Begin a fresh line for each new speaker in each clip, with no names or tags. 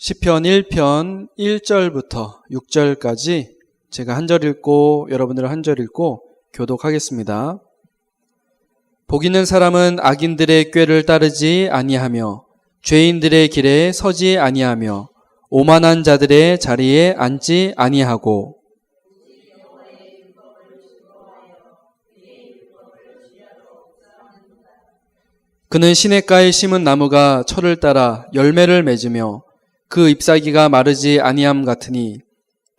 시편 1편 1절부터 6절까지 제가 한 절 읽고 여러분들 한 절 읽고 교독하겠습니다. 복 있는 사람은 악인들의 꾀를 따르지 아니하며 죄인들의 길에 서지 아니하며 오만한 자들의 자리에 앉지 아니하고 그는 시냇가에 심은 나무가 철을 따라 열매를 맺으며 그 잎사귀가 마르지 아니함 같으니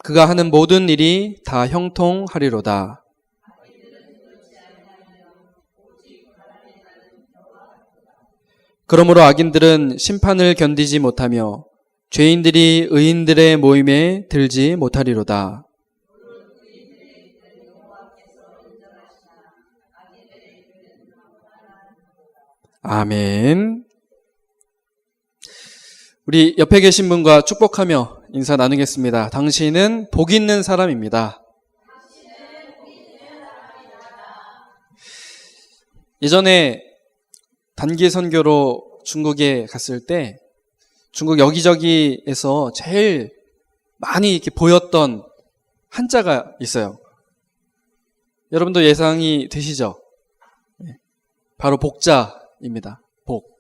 그가 하는 모든 일이 다 형통하리로다. 그러므로 악인들은 심판을 견디지 못하며 죄인들이 의인들의 모임에 들지 못하리로다. 아멘. 우리 옆에 계신 분과 축복하며 인사 나누겠습니다. 당신은 복 있는 사람입니다. 예전에 단기 선교로 중국에 갔을 때 중국 여기저기에서 제일 많이 이렇게 보였던 한자가 있어요. 여러분도 예상이 되시죠? 바로 복자입니다. 복.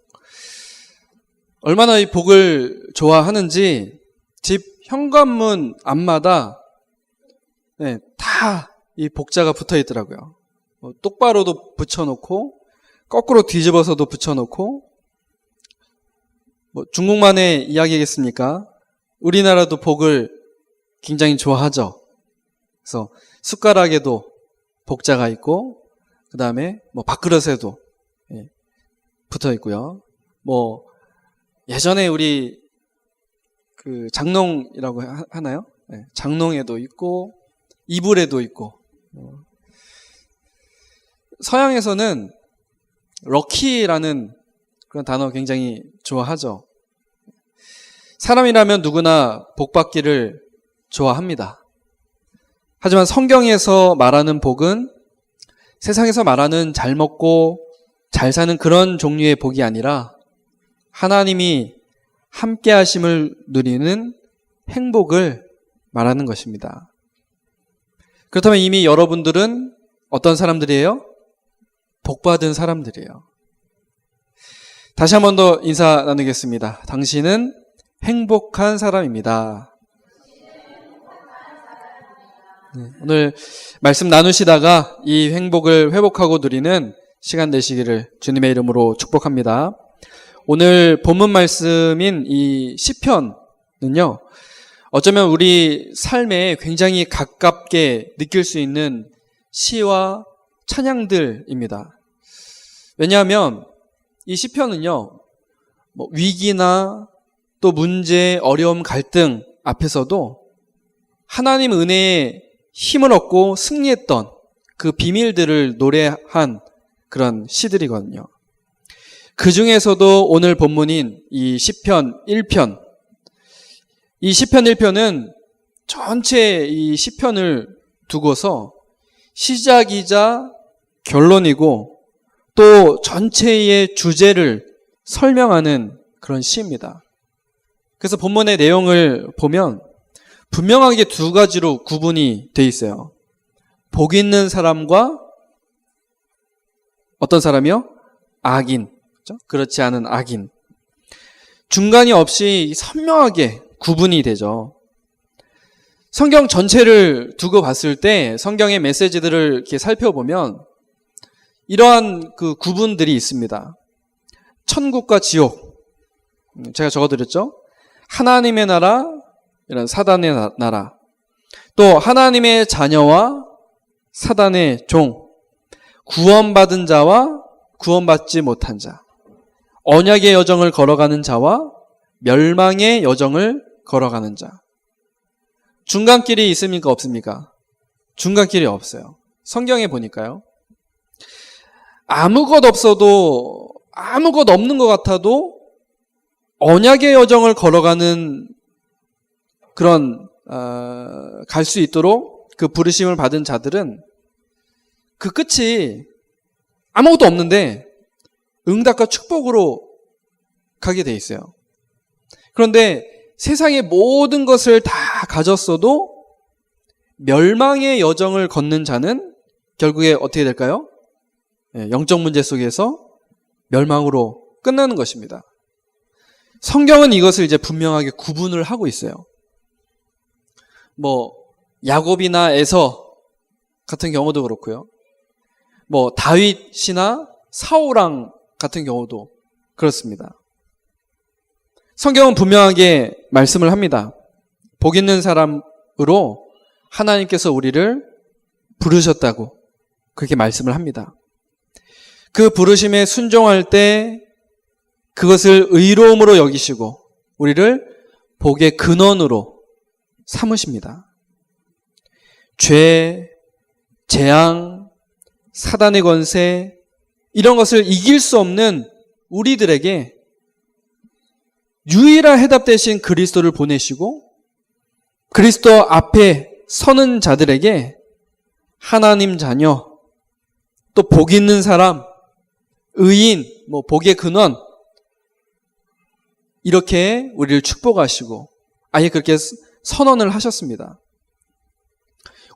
얼마나 이 복을 좋아하는지 집 현관문 앞마다 다 이 복자가 붙어 있더라고요. 똑바로도 붙여놓고 거꾸로 뒤집어서도 붙여놓고 중국만의 이야기겠습니까? 우리나라도 복을 굉장히 좋아하죠. 그래서 숟가락에도 복자가 있고 그 다음에 밥그릇에도 붙어 있고요. 예전에 우리 그 장롱이라고 하나요? 장롱에도 있고 이불에도 있고. 서양에서는 럭키라는 그런 단어 굉장히 좋아하죠. 사람이라면 누구나 복 받기를 좋아합니다. 하지만 성경에서 말하는 복은 세상에서 말하는 잘 먹고 잘 사는 그런 종류의 복이 아니라 하나님이 함께 하심을 누리는 행복을 말하는 것입니다. 그렇다면 이미 여러분들은 어떤 사람들이에요? 복받은 사람들이에요. 다시 한 번 더 인사 나누겠습니다. 당신은 행복한 사람입니다. 오늘 말씀 나누시다가 이 행복을 회복하고 누리는 시간 되시기를 주님의 이름으로 축복합니다. 오늘 본문 말씀인 이 시편은요, 어쩌면 우리 삶에 굉장히 가깝게 느낄 수 있는 시와 찬양들입니다. 왜냐하면 이 시편은요, 위기나 또 문제, 어려움, 갈등 앞에서도 하나님 은혜의 힘을 얻고 승리했던 그 비밀들을 노래한 그런 시들이거든요. 그 중에서도 오늘 본문인 이 시편 1편, 이 시편 1편은 전체 이 시편을 두고서 시작이자 결론이고 또 전체의 주제를 설명하는 그런 시입니다. 그래서 본문의 내용을 보면 분명하게 두 가지로 구분이 돼 있어요. 복 있는 사람과 어떤 사람이요? 악인. 그렇죠? 그렇지 않은 악인. 중간이 없이 선명하게 구분이 되죠. 성경 전체를 두고 봤을 때 성경의 메시지들을 이렇게 살펴보면 이러한 그 구분들이 있습니다. 천국과 지옥. 제가 적어드렸죠? 하나님의 나라, 이런 사단의 나라. 또 하나님의 자녀와 사단의 종. 구원받은 자와 구원받지 못한 자. 언약의 여정을 걸어가는 자와 멸망의 여정을 걸어가는 자. 중간길이 있습니까? 없습니까? 중간길이 없어요. 성경에 보니까요. 아무것 없어도, 아무것 없는 것 같아도 언약의 여정을 걸어가는 그런 갈 수 있도록 그 부르심을 받은 자들은 그 끝이 아무것도 없는데 응답과 축복으로 가게 돼 있어요. 그런데 세상의 모든 것을 다 가졌어도 멸망의 여정을 걷는 자는 결국에 어떻게 될까요? 영적 문제 속에서 멸망으로 끝나는 것입니다. 성경은 이것을 이제 분명하게 구분을 하고 있어요. 야곱이나 에서 같은 경우도 그렇고요. 다윗이나 사울왕 같은 경우도 그렇습니다. 성경은 분명하게 말씀을 합니다. 복 있는 사람으로 하나님께서 우리를 부르셨다고 그렇게 말씀을 합니다. 그 부르심에 순종할 때 그것을 의로움으로 여기시고 우리를 복의 근원으로 삼으십니다. 죄, 재앙, 사단의 권세 이런 것을 이길 수 없는 우리들에게 유일한 해답 대신 그리스도를 보내시고 그리스도 앞에 서는 자들에게 하나님 자녀, 또 복 있는 사람, 의인, 복의 근원 이렇게 우리를 축복하시고 아예 그렇게 선언을 하셨습니다.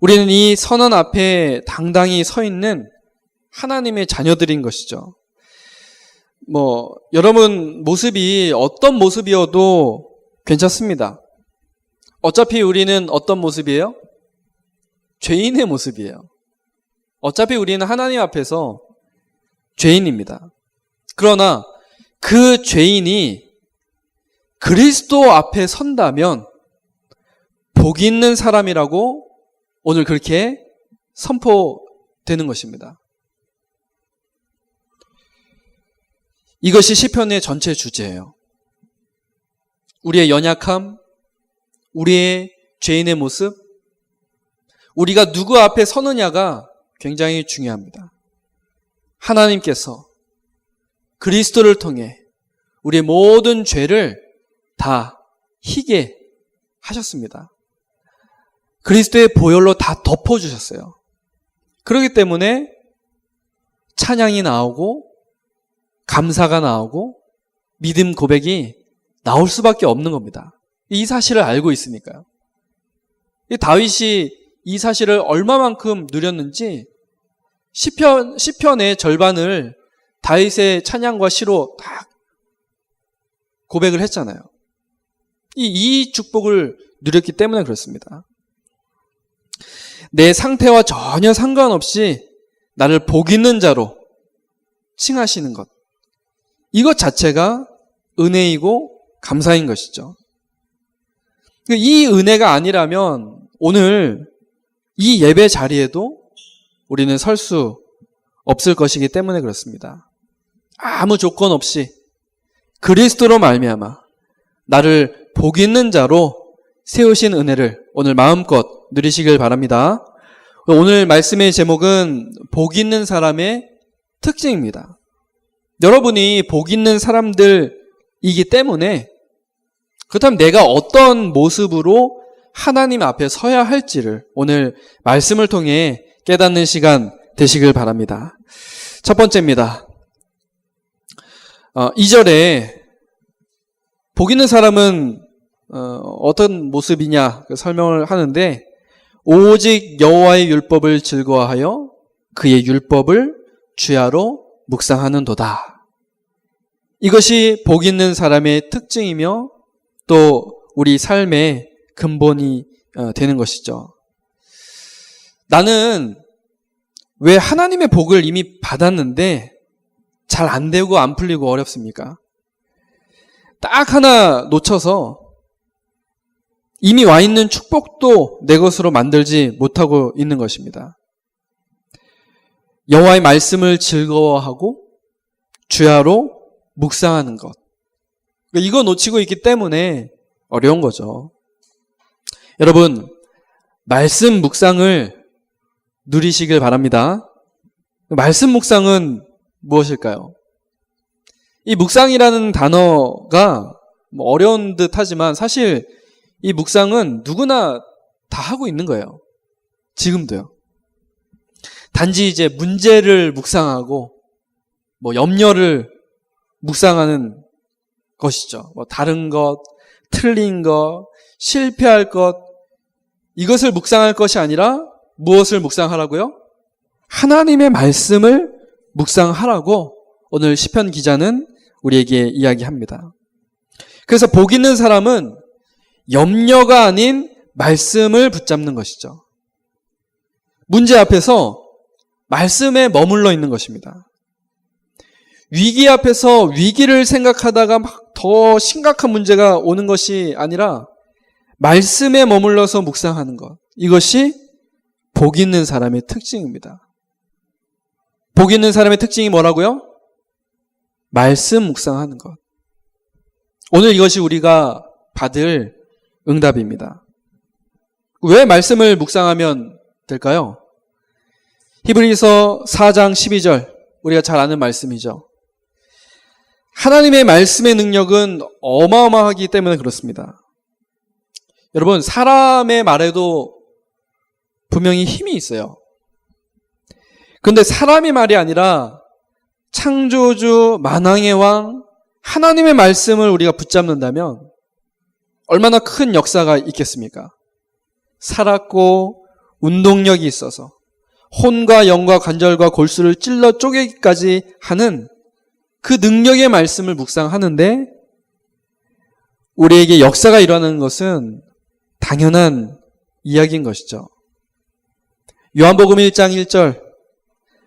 우리는 이 선언 앞에 당당히 서 있는 하나님의 자녀들인 것이죠. 여러분 모습이 어떤 모습이어도 괜찮습니다. 어차피 우리는 어떤 모습이에요? 죄인의 모습이에요. 어차피 우리는 하나님 앞에서 죄인입니다. 그러나 그 죄인이 그리스도 앞에 선다면 복 있는 사람이라고 오늘 그렇게 선포되는 것입니다. 이것이 시편의 전체 주제예요. 우리의 연약함, 우리의 죄인의 모습, 우리가 누구 앞에 서느냐가 굉장히 중요합니다. 하나님께서 그리스도를 통해 우리의 모든 죄를 다 희게 하셨습니다. 그리스도의 보혈로 다 덮어주셨어요. 그렇기 때문에 찬양이 나오고 감사가 나오고 믿음 고백이 나올 수밖에 없는 겁니다. 이 사실을 알고 있으니까요. 다윗이 이 사실을 얼마만큼 누렸는지 시편의 절반을 다윗의 찬양과 시로 딱 고백을 했잖아요. 이 축복을 누렸기 때문에 그렇습니다. 내 상태와 전혀 상관없이 나를 복 있는 자로 칭하시는 것, 이것 자체가 은혜이고 감사인 것이죠. 이 은혜가 아니라면 오늘 이 예배 자리에도 우리는 설 수 없을 것이기 때문에 그렇습니다. 아무 조건 없이 그리스도로 말미암아 나를 복 있는 자로 세우신 은혜를 오늘 마음껏 누리시길 바랍니다. 오늘 말씀의 제목은 복 있는 사람의 특징입니다. 여러분이 복 있는 사람들이기 때문에 그렇다면 내가 어떤 모습으로 하나님 앞에 서야 할지를 오늘 말씀을 통해 깨닫는 시간 되시길 바랍니다. 첫 번째입니다. 2절에 복 있는 사람은 어떤 모습이냐 설명을 하는데 오직 여호와의 율법을 즐거워하여 그의 율법을 주야로 묵상하는도다. 이것이 복 있는 사람의 특징이며 또 우리 삶의 근본이 되는 것이죠. 나는 왜 하나님의 복을 이미 받았는데 잘 안 되고 안 풀리고 어렵습니까? 딱 하나 놓쳐서 이미 와 있는 축복도 내 것으로 만들지 못하고 있는 것입니다. 여호와의 말씀을 즐거워하고 주야로 묵상하는 것. 이거 놓치고 있기 때문에 어려운 거죠. 여러분, 말씀 묵상을 누리시길 바랍니다. 말씀 묵상은 무엇일까요? 이 묵상이라는 단어가 어려운 듯 하지만 사실 이 묵상은 누구나 다 하고 있는 거예요. 지금도요. 단지 이제 문제를 묵상하고 염려를 묵상하는 것이죠. 다른 것, 틀린 것, 실패할 것, 이것을 묵상할 것이 아니라 무엇을 묵상하라고요? 하나님의 말씀을 묵상하라고 오늘 시편 기자는 우리에게 이야기합니다. 그래서 복 있는 사람은 염려가 아닌 말씀을 붙잡는 것이죠. 문제 앞에서 말씀에 머물러 있는 것입니다. 위기 앞에서 위기를 생각하다가 막 더 심각한 문제가 오는 것이 아니라 말씀에 머물러서 묵상하는 것. 이것이 복 있는 사람의 특징입니다. 복 있는 사람의 특징이 뭐라고요? 말씀 묵상하는 것. 오늘 이것이 우리가 받을 응답입니다. 왜 말씀을 묵상하면 될까요? 히브리서 4장 12절, 우리가 잘 아는 말씀이죠. 하나님의 말씀의 능력은 어마어마하기 때문에 그렇습니다. 여러분, 사람의 말에도 분명히 힘이 있어요. 그런데 사람의 말이 아니라 창조주 만왕의 왕 하나님의 말씀을 우리가 붙잡는다면 얼마나 큰 역사가 있겠습니까? 살았고 운동력이 있어서 혼과 영과 관절과 골수를 찔러 쪼개기까지 하는 그 능력의 말씀을 묵상하는데 우리에게 역사가 일어나는 것은 당연한 이야기인 것이죠. 요한복음 1장 1절,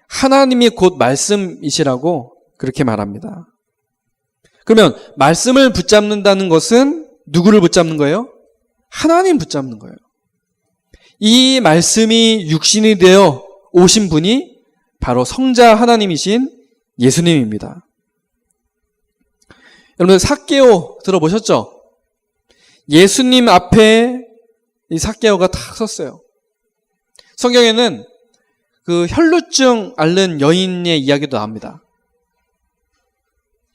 하나님이 곧 말씀이시라고 그렇게 말합니다. 그러면 말씀을 붙잡는다는 것은 누구를 붙잡는 거예요? 하나님 붙잡는 거예요. 이 말씀이 육신이 되어 오신 분이 바로 성자 하나님이신 예수님입니다. 여러분들 삭개오 들어보셨죠? 예수님 앞에 이 삭개오가 탁 섰어요. 성경에는 그 혈루증 앓는 여인의 이야기도 나옵니다.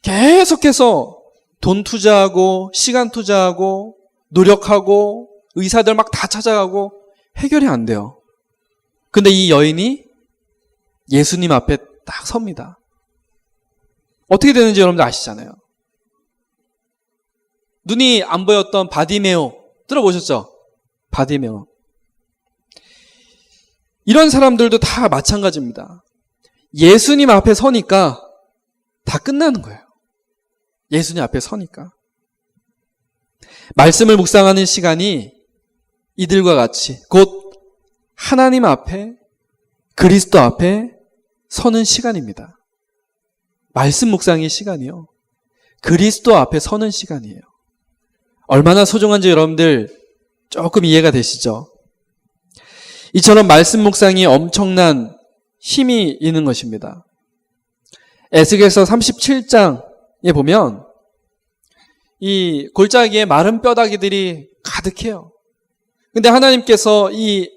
계속해서 돈 투자하고 시간 투자하고 노력하고 의사들 막 다 찾아가고 해결이 안 돼요. 근데 이 여인이 예수님 앞에 딱 섭니다. 어떻게 되는지 여러분들 아시잖아요. 눈이 안 보였던 바디메오 들어보셨죠? 바디메오. 이런 사람들도 다 마찬가지입니다. 예수님 앞에 서니까 다 끝나는 거예요. 예수님 앞에 서니까. 말씀을 묵상하는 시간이 이들과 같이 곧 하나님 앞에 그리스도 앞에 서는 시간입니다. 말씀 묵상의 시간이요. 그리스도 앞에 서는 시간이에요. 얼마나 소중한지 여러분들 조금 이해가 되시죠? 이처럼 말씀 묵상이 엄청난 힘이 있는 것입니다. 에스겔서 37장에 보면 이 골짜기에 마른 뼈다귀들이 가득해요. 근데 하나님께서 이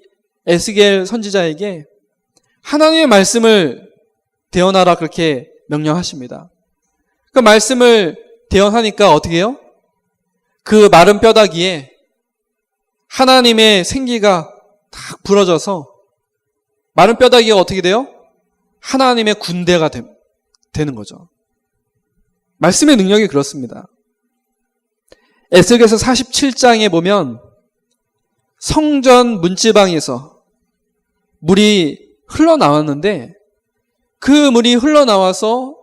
에스겔 선지자에게 하나님의 말씀을 대언하라 그렇게 명령하십니다. 그 말씀을 대언하니까 어떻게 해요? 그 마른 뼈다귀에 하나님의 생기가 탁 부러져서 마른 뼈다귀가 어떻게 돼요? 하나님의 군대가 되는 거죠. 말씀의 능력이 그렇습니다. 에스겔서 47장에 보면 성전 문지방에서 물이 흘러나왔는데 그 물이 흘러나와서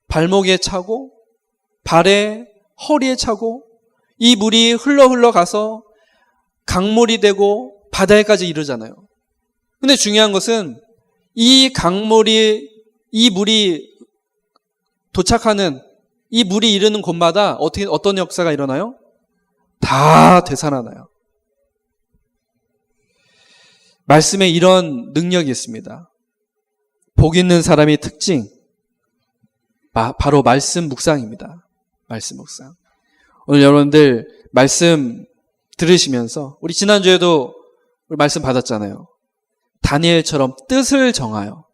발목에 차고 발에 허리에 차고 이 물이 흘러가서 강물이 되고 바다에까지 이르잖아요. 근데 중요한 것은 이 물이 도착하는 이 물이 이르는 곳마다 어떤 역사가 일어나요? 다 되살아나요. 말씀에 이런 능력이 있습니다. 복 있는 사람의 특징, 바로 말씀 묵상입니다. 말씀 묵상. 오늘 여러분들 말씀 들으시면서 우리 지난주에도 우리 말씀 받았잖아요. 다니엘처럼 뜻을 정하여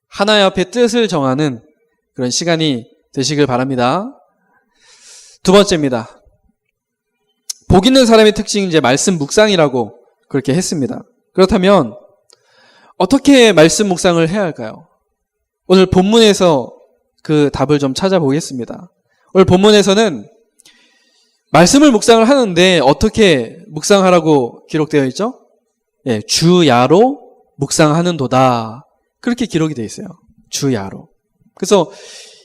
하나님 앞에 뜻을 정하는 그런 시간이 되시길 바랍니다. 두 번째입니다. 복 있는 사람의 특징이 이제 말씀 묵상이라고 그렇게 했습니다. 그렇다면 어떻게 말씀 묵상을 해야 할까요? 오늘 본문에서 그 답을 좀 찾아보겠습니다. 오늘 본문에서는 말씀을 묵상을 하는데 어떻게 묵상하라고 기록되어 있죠? 예, 주야로 묵상하는도다. 그렇게 기록이 되어 있어요. 주야로. 그래서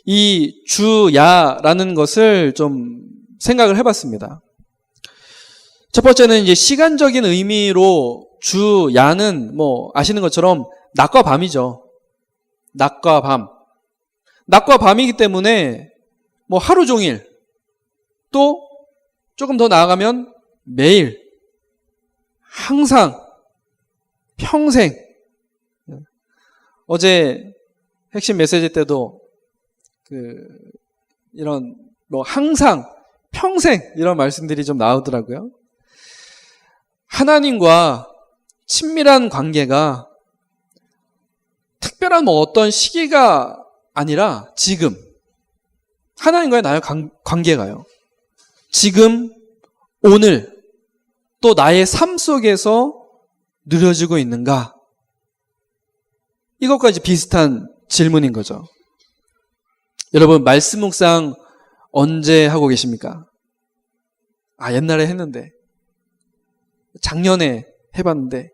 이 주야라는 것을 좀 생각을 해봤습니다. 첫 번째는 이제 시간적인 의미로 주야는 뭐 아시는 것처럼 낮과 밤이죠. 낮과 밤. 낮과 밤이기 때문에 뭐 하루 종일 또 조금 더 나아가면 매일 항상 평생. 어제 핵심 메시지 때도 이런 뭐 항상 평생 이런 말씀들이 좀 나오더라고요. 하나님과 친밀한 관계가 특별한 뭐 어떤 시기가 아니라 지금 하나님과의 나의 관계가요. 지금 오늘 또 나의 삶 속에서 누려지고 있는가? 이것까지 비슷한 질문인 거죠. 여러분 말씀 묵상 언제 하고 계십니까? 옛날에 했는데, 작년에 해봤는데,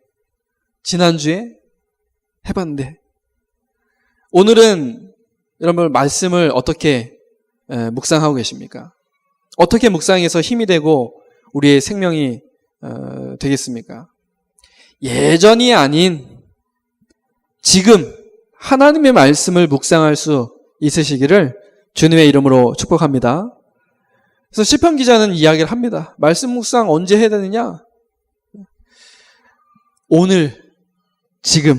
지난주에 해봤는데, 오늘은 여러분 말씀을 어떻게 묵상하고 계십니까? 어떻게 묵상해서 힘이 되고 우리의 생명이 되겠습니까? 예전이 아닌 지금 하나님의 말씀을 묵상할 수 있으시기를 주님의 이름으로 축복합니다. 그래서 시편 기자는 이야기를 합니다. 말씀 묵상 언제 해야 되느냐? 오늘, 지금,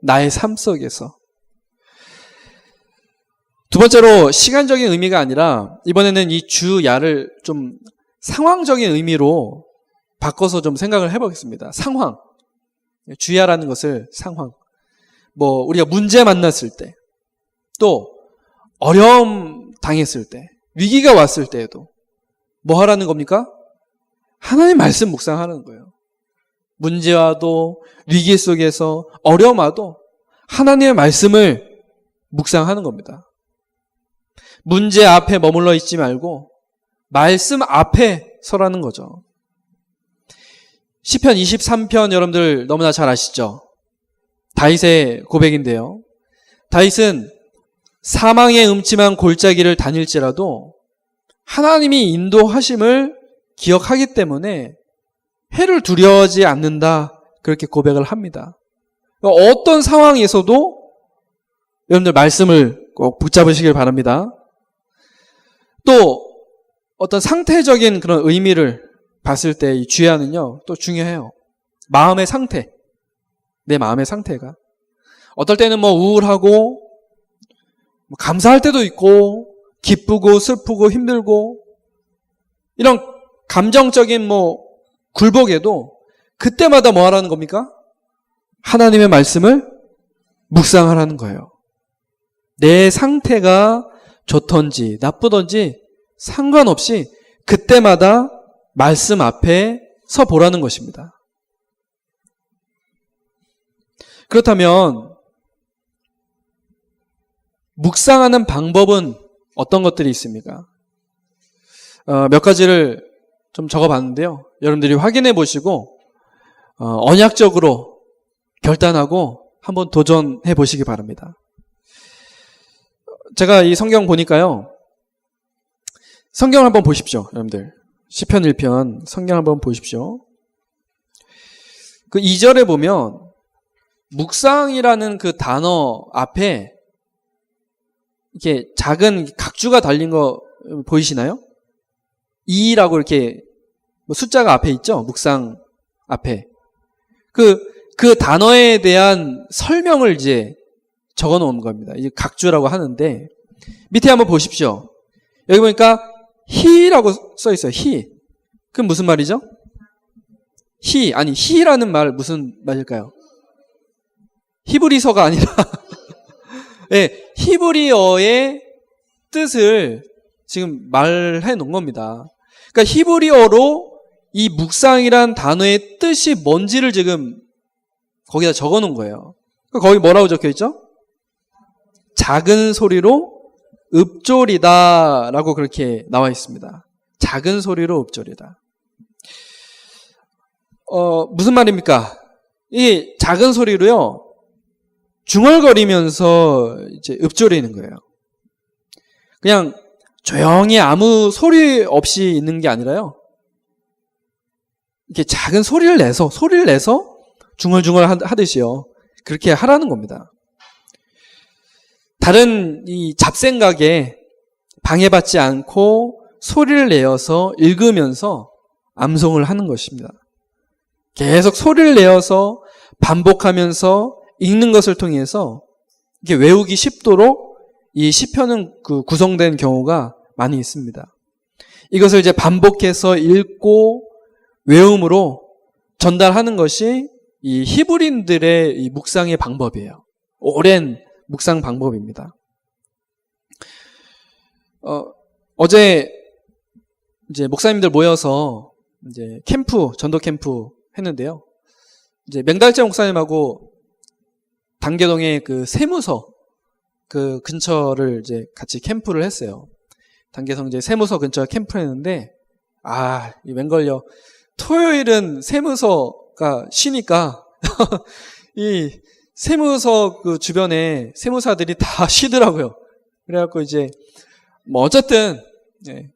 나의 삶 속에서. 두 번째로 시간적인 의미가 아니라 이번에는 이 주야를 좀 상황적인 의미로 바꿔서 좀 생각을 해보겠습니다. 상황. 주야라는 것을 상황. 뭐 우리가 문제 만났을 때, 또 어려움 당했을 때, 위기가 왔을 때에도 뭐 하라는 겁니까? 하나님 말씀 묵상하는 거예요. 문제와도 위기 속에서 어려움 와도 하나님의 말씀을 묵상하는 겁니다. 문제 앞에 머물러 있지 말고 말씀 앞에 서라는 거죠. 시편 23편 여러분들 너무나 잘 아시죠? 다윗의 고백인데요. 다윗은 사망의 음침한 골짜기를 다닐지라도 하나님이 인도하심을 기억하기 때문에 해를 두려워하지 않는다. 그렇게 고백을 합니다. 어떤 상황에서도 여러분들 말씀을 꼭 붙잡으시길 바랍니다. 또 어떤 상태적인 그런 의미를 봤을 때 이 주야는요, 또 중요해요. 마음의 상태. 내 마음의 상태가. 어떨 때는 뭐 우울하고, 뭐 감사할 때도 있고, 기쁘고, 슬프고, 힘들고, 이런 감정적인 뭐 굴복에도 그때마다 뭐 하라는 겁니까? 하나님의 말씀을 묵상하라는 거예요. 내 상태가 좋던지 나쁘던지 상관없이 그때마다 말씀 앞에 서 보라는 것입니다. 그렇다면 묵상하는 방법은 어떤 것들이 있습니까? 몇 가지를 좀 적어봤는데요. 여러분들이 확인해 보시고 언약적으로 결단하고 한번 도전해 보시기 바랍니다. 제가 이 성경 보니까요. 성경을 한번 보십시오. 여러분들. 시편 1편 성경 한번 보십시오. 그 2절에 보면 묵상이라는 그 단어 앞에 이렇게 작은 각주가 달린 거 보이시나요? 2라고 이렇게 숫자가 앞에 있죠? 묵상 앞에. 그 단어에 대한 설명을 이제 적어 놓은 겁니다. 이제 각주라고 하는데, 밑에 한번 보십시오. 여기 보니까 히라고 써 있어요. 히. 그럼 무슨 말이죠? 히라는 말 무슨 말일까요? 히브리서가 아니라 네, 히브리어의 뜻을 지금 말해 놓은 겁니다. 그러니까 히브리어로 이 묵상이란 단어의 뜻이 뭔지를 지금 거기다 적어 놓은 거예요. 거기 뭐라고 적혀 있죠? 작은 소리로 읊조리다 라고 그렇게 나와 있습니다. 작은 소리로 읊조리다. 무슨 말입니까? 이 작은 소리로요, 중얼거리면서 이제 읊조리는 거예요. 그냥 조용히 아무 소리 없이 있는 게 아니라요, 이렇게 작은 소리를 내서 중얼중얼 하듯이요, 그렇게 하라는 겁니다. 다른 이 잡생각에 방해받지 않고 소리를 내어서 읽으면서 암송을 하는 것입니다. 계속 소리를 내어서 반복하면서 읽는 것을 통해서 이렇게 외우기 쉽도록 이 시편은 구성된 경우가 많이 있습니다. 이것을 이제 반복해서 읽고 외움으로 전달하는 것이 이 히브리인들의 이 묵상의 방법이에요. 오랜 묵상 방법입니다. 어제 이제 목사님들 모여서 이제 전도 캠프 했는데요. 이제 맹달재 목사님하고 단계동의 그 세무서 그 근처를 이제 같이 캠프를 했어요. 단계성 이제 세무서 근처 캠프를 했는데, 이 웬걸요, 토요일은 세무서가 쉬니까 이 세무서 그 주변에 세무사들이 다 쉬더라고요. 그래갖고 이제 뭐 어쨌든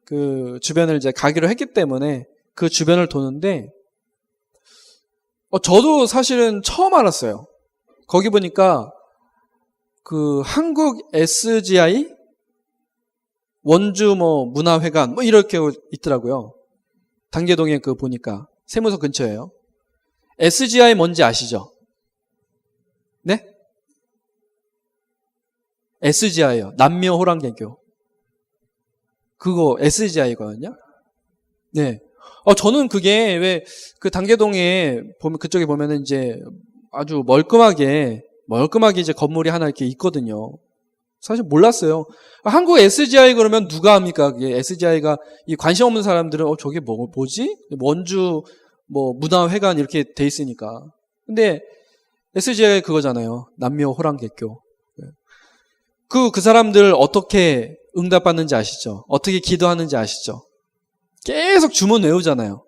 그 주변을 이제 가기로 했기 때문에 그 주변을 도는데, 저도 사실은 처음 알았어요. 거기 보니까 그 한국 SGI 원주 뭐 문화회관 뭐 이렇게 있더라고요. 단계동에 그 보니까 세무서 근처예요. SGI 뭔지 아시죠? 네? SGI요. 남묘 호랑개교. 그거 SGI거든요. 네. 저는 그게 왜 그 단계동에 보면, 그쪽에 보면은 이제 아주 멀끔하게 이제 건물이 하나 이렇게 있거든요. 사실 몰랐어요. 한국 SGI 그러면 누가 합니까? 그게 SGI가 이 관심 없는 사람들은 저게 뭐지? 원주 뭐 문화회관 이렇게 돼 있으니까. 근데 SGI 그거잖아요. 남묘 호랑개교. 그 사람들 어떻게 응답받는지 아시죠? 어떻게 기도하는지 아시죠? 계속 주문 외우잖아요.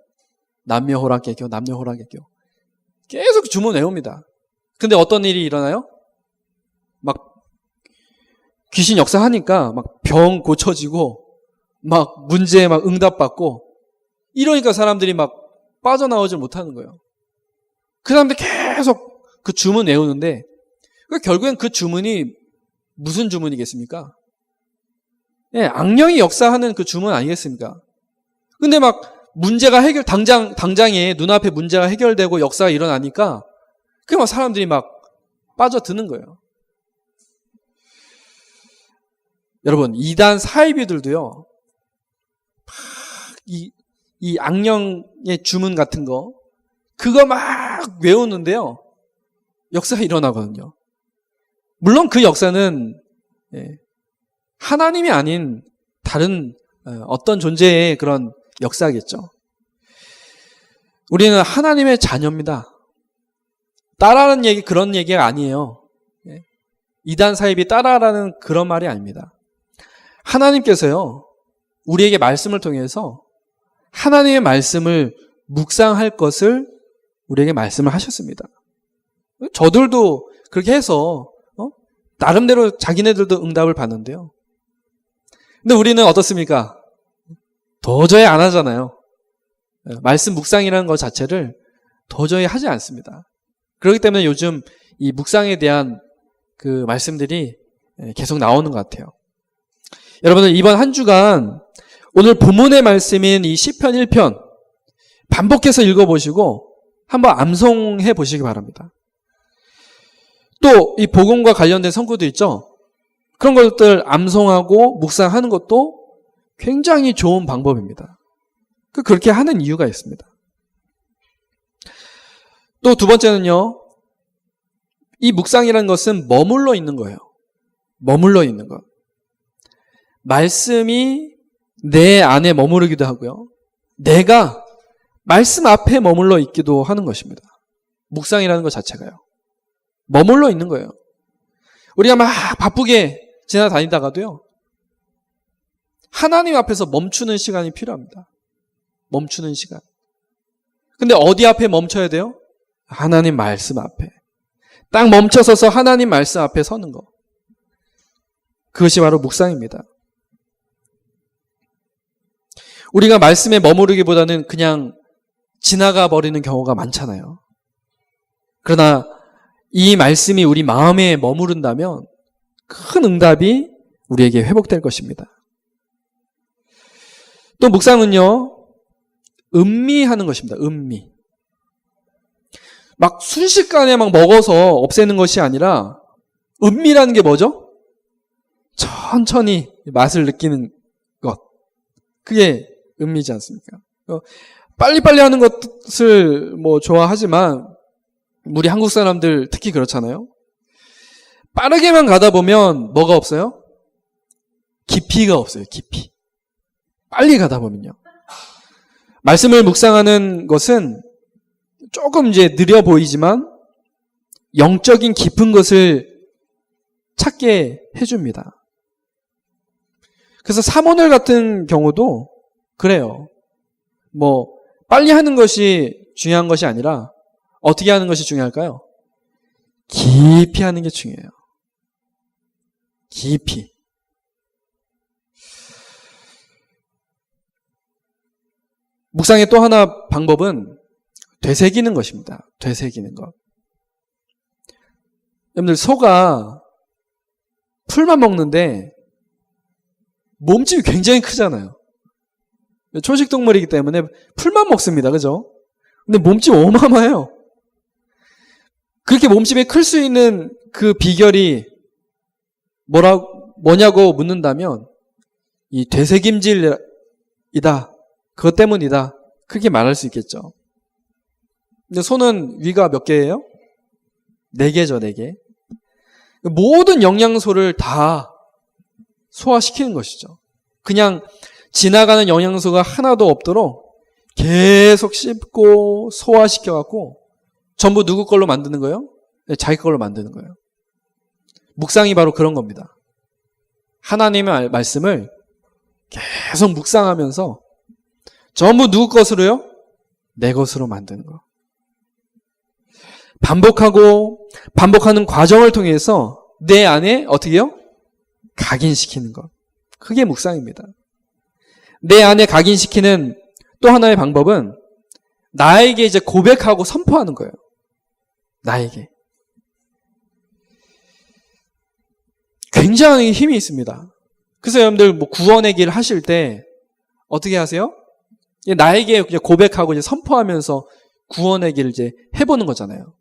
남묘 호랑개교, 남묘 호랑개교. 계속 주문 외웁니다. 근데 어떤 일이 일어나요? 막 귀신 역사하니까 막 병 고쳐지고 막 문제에 막 응답받고, 이러니까 사람들이 막 빠져나오질 못하는 거예요. 그 사람들 계속 그 주문 외우는데 결국엔 그 주문이 무슨 주문이겠습니까? 악령이 역사하는 그 주문 아니겠습니까? 근데 막 문제가 당장에 눈앞에 문제가 해결되고 역사가 일어나니까 그 막 사람들이 막 빠져드는 거예요. 여러분, 이단 사이비들도요, 이 악령의 주문 같은 거, 그거 막 외우는데요, 역사가 일어나거든요. 물론 그 역사는 하나님이 아닌 다른 어떤 존재의 그런 역사겠죠. 우리는 하나님의 자녀입니다. 따라하는 얘기, 그런 얘기가 아니에요. 이단 사입이 따라하라는 그런 말이 아닙니다. 하나님께서요, 우리에게 말씀을 통해서 하나님의 말씀을 묵상할 것을 우리에게 말씀을 하셨습니다. 저들도 그렇게 해서 나름대로 자기네들도 응답을 받는데요. 근데 우리는 어떻습니까? 도저히 안 하잖아요. 말씀 묵상이라는 것 자체를 도저히 하지 않습니다. 그렇기 때문에 요즘 이 묵상에 대한 그 말씀들이 계속 나오는 것 같아요. 여러분들, 이번 한 주간 오늘 본문의 말씀인 이 시편 1편 반복해서 읽어보시고 한번 암송해 보시기 바랍니다. 또 이 복음과 관련된 성구도 있죠. 그런 것들 암송하고 묵상하는 것도 굉장히 좋은 방법입니다. 그렇게 하는 이유가 있습니다. 또 두 번째는요, 이 묵상이라는 것은 머물러 있는 거예요. 머물러 있는 것. 말씀이 내 안에 머무르기도 하고요, 내가 말씀 앞에 머물러 있기도 하는 것입니다. 묵상이라는 것 자체가요. 머물러 있는 거예요. 우리가 막 바쁘게 지나다니다가도요, 하나님 앞에서 멈추는 시간이 필요합니다. 멈추는 시간. 근데 어디 앞에 멈춰야 돼요? 하나님 말씀 앞에. 딱 멈춰서서 하나님 말씀 앞에 서는 거. 그것이 바로 묵상입니다. 우리가 말씀에 머무르기보다는 그냥 지나가 버리는 경우가 많잖아요. 그러나 이 말씀이 우리 마음에 머무른다면 큰 응답이 우리에게 회복될 것입니다. 또 묵상은요, 음미하는 것입니다. 음미. 막 순식간에 막 먹어서 없애는 것이 아니라 음미라는 게 뭐죠? 천천히 맛을 느끼는 것. 그게 음미지 않습니까? 빨리빨리 하는 것을 뭐 좋아하지만 우리 한국 사람들 특히 그렇잖아요. 빠르게만 가다 보면 뭐가 없어요? 깊이가 없어요. 깊이. 빨리 가다 보면요. 말씀을 묵상하는 것은 조금 이제 느려 보이지만 영적인 깊은 것을 찾게 해줍니다. 그래서 사모늘 같은 경우도 그래요. 뭐 빨리 하는 것이 중요한 것이 아니라 어떻게 하는 것이 중요할까요? 깊이 하는 게 중요해요. 깊이. 묵상의 또 하나 방법은 되새기는 것입니다. 되새기는 것. 여러분들 소가 풀만 먹는데 몸집이 굉장히 크잖아요. 초식 동물이기 때문에 풀만 먹습니다. 그죠? 근데 몸집 어마어마해요. 그렇게 몸집이 클 수 있는 그 비결이 뭐냐고 묻는다면 이 되새김질이다. 그것 때문이다. 그렇게 말할 수 있겠죠. 근데 소는 위가 몇 개예요? 4개죠, 4개. 모든 영양소를 다 소화시키는 것이죠. 그냥 지나가는 영양소가 하나도 없도록 계속 씹고 소화시켜갖고 전부 누구 걸로 만드는 거예요? 자기 걸로 만드는 거예요. 묵상이 바로 그런 겁니다. 하나님의 말씀을 계속 묵상하면서 전부 누구 것으로요? 내 것으로 만드는 거. 반복하는 과정을 통해서 내 안에 어떻게 해요? 각인시키는 것. 그게 묵상입니다. 내 안에 각인시키는 또 하나의 방법은 나에게 이제 고백하고 선포하는 거예요. 나에게. 굉장히 힘이 있습니다. 그래서 여러분들 뭐 구원의 길 하실 때 어떻게 하세요? 나에게 고백하고 이제 선포하면서 구원의 길을 이제 해보는 거잖아요.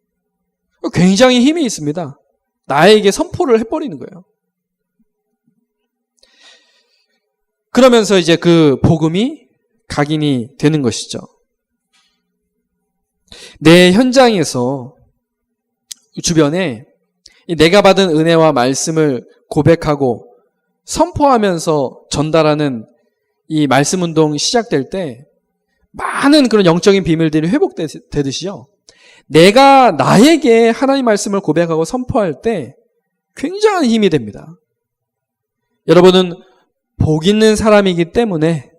굉장히 힘이 있습니다. 나에게 선포를 해버리는 거예요. 그러면서 이제 그 복음이 각인이 되는 것이죠. 내 현장에서 주변에 내가 받은 은혜와 말씀을 고백하고 선포하면서 전달하는 이 말씀 운동 시작될 때 많은 그런 영적인 비밀들이 회복되듯이요. 내가 나에게 하나님 말씀을 고백하고 선포할 때 굉장한 힘이 됩니다. 여러분은 복 있는 사람이기 때문에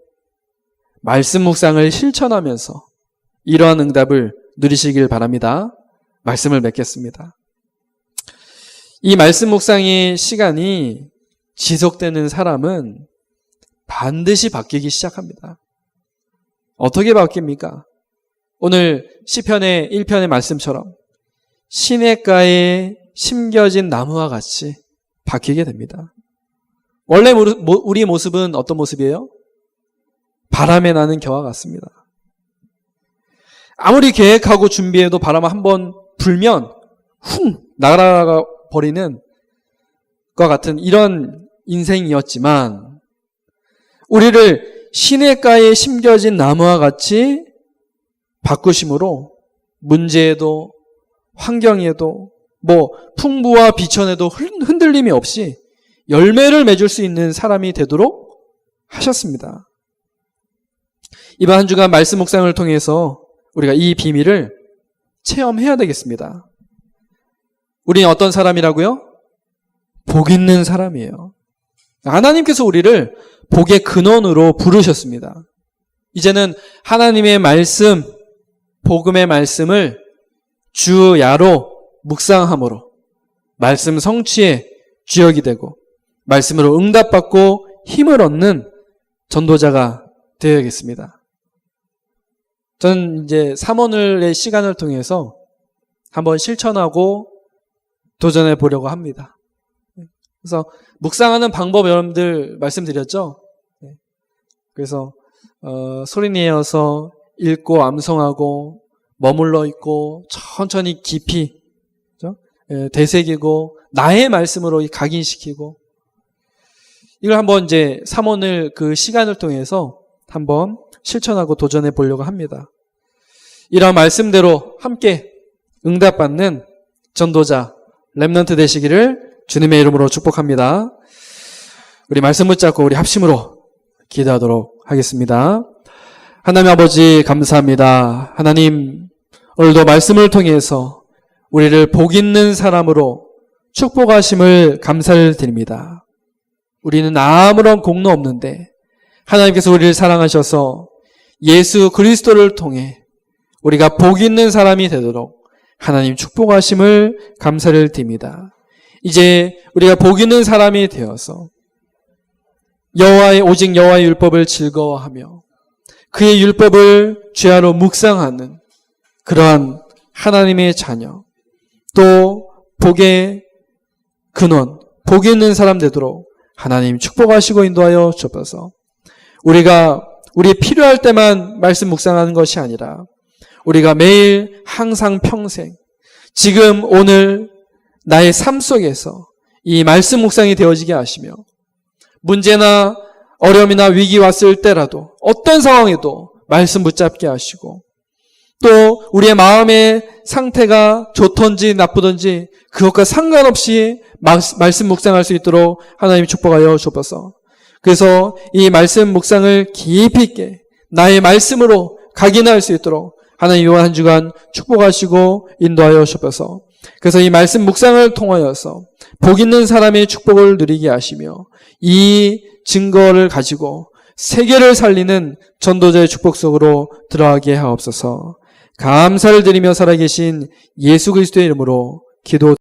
말씀 묵상을 실천하면서 이러한 응답을 누리시길 바랍니다. 말씀을 맺겠습니다. 이 말씀 묵상의 시간이 지속되는 사람은 반드시 바뀌기 시작합니다. 어떻게 바뀝니까? 오늘 시편의 1편의 말씀처럼 시냇가에 심겨진 나무와 같이 바뀌게 됩니다. 원래 우리 모습은 어떤 모습이에요? 바람에 나는 겨와 같습니다. 아무리 계획하고 준비해도 바람 한번 불면 훅 날아가 버리는 것 같은 이런 인생이었지만 우리를 시냇가에 심겨진 나무와 같이 바꾸심으로 문제에도 환경에도 뭐 풍부와 비천에도 흔들림이 없이 열매를 맺을 수 있는 사람이 되도록 하셨습니다. 이번 한 주간 말씀 묵상을 통해서 우리가 이 비밀을 체험해야 되겠습니다. 우리는 어떤 사람이라고요? 복 있는 사람이에요. 하나님께서 우리를 복의 근원으로 부르셨습니다. 이제는 하나님의 말씀, 복음의 말씀을 주야로 묵상함으로 말씀 성취의 주역이 되고 말씀으로 응답받고 힘을 얻는 전도자가 되어야겠습니다. 저는 이제 3오늘의 시간을 통해서 한번 실천하고 도전해 보려고 합니다. 그래서 묵상하는 방법 여러분들 말씀드렸죠? 그래서 소리내어서 읽고 암송하고 머물러 있고 천천히 깊이 되새기고 나의 말씀으로 각인시키고 이걸 한번 이제 3오늘 그 시간을 통해서 한번 실천하고 도전해 보려고 합니다. 이런 말씀대로 함께 응답받는 전도자 렘넌트 되시기를 주님의 이름으로 축복합니다. 우리 말씀 붙잡고 우리 합심으로 기도하도록 하겠습니다. 하나님 아버지 감사합니다. 하나님 오늘도 말씀을 통해서 우리를 복 있는 사람으로 축복하심을 감사를 드립니다. 우리는 아무런 공로 없는데 하나님께서 우리를 사랑하셔서 예수 그리스도를 통해 우리가 복 있는 사람이 되도록 하나님 축복하심을 감사를 드립니다. 이제 우리가 복 있는 사람이 되어서 오직 여호와의 율법을 즐거워하며 그의 율법을 주야로 묵상하는 그러한 하나님의 자녀, 또 복의 근원, 복 있는 사람 되도록 하나님 축복하시고 인도하여 주옵소서. 우리가 우리 필요할 때만 말씀 묵상하는 것이 아니라 우리가 매일 항상 평생 지금 오늘 나의 삶 속에서 이 말씀 묵상이 되어지게 하시며 문제나 어려움이나 위기 왔을 때라도 어떤 상황에도 말씀 붙잡게 하시고 또 우리의 마음의 상태가 좋던지 나쁘던지 그것과 상관없이 말씀 묵상할 수 있도록 하나님 축복하여 주옵소서. 그래서 이 말씀 묵상을 깊이 있게 나의 말씀으로 각인할 수 있도록 하나님 이번 한 주간 축복하시고 인도하여 주옵소서. 그래서 이 말씀 묵상을 통하여서 복 있는 사람의 축복을 누리게 하시며 이 증거를 가지고 세계를 살리는 전도자의 축복 속으로 들어가게 하옵소서. 감사를 드리며 살아계신 예수 그리스도의 이름으로 기도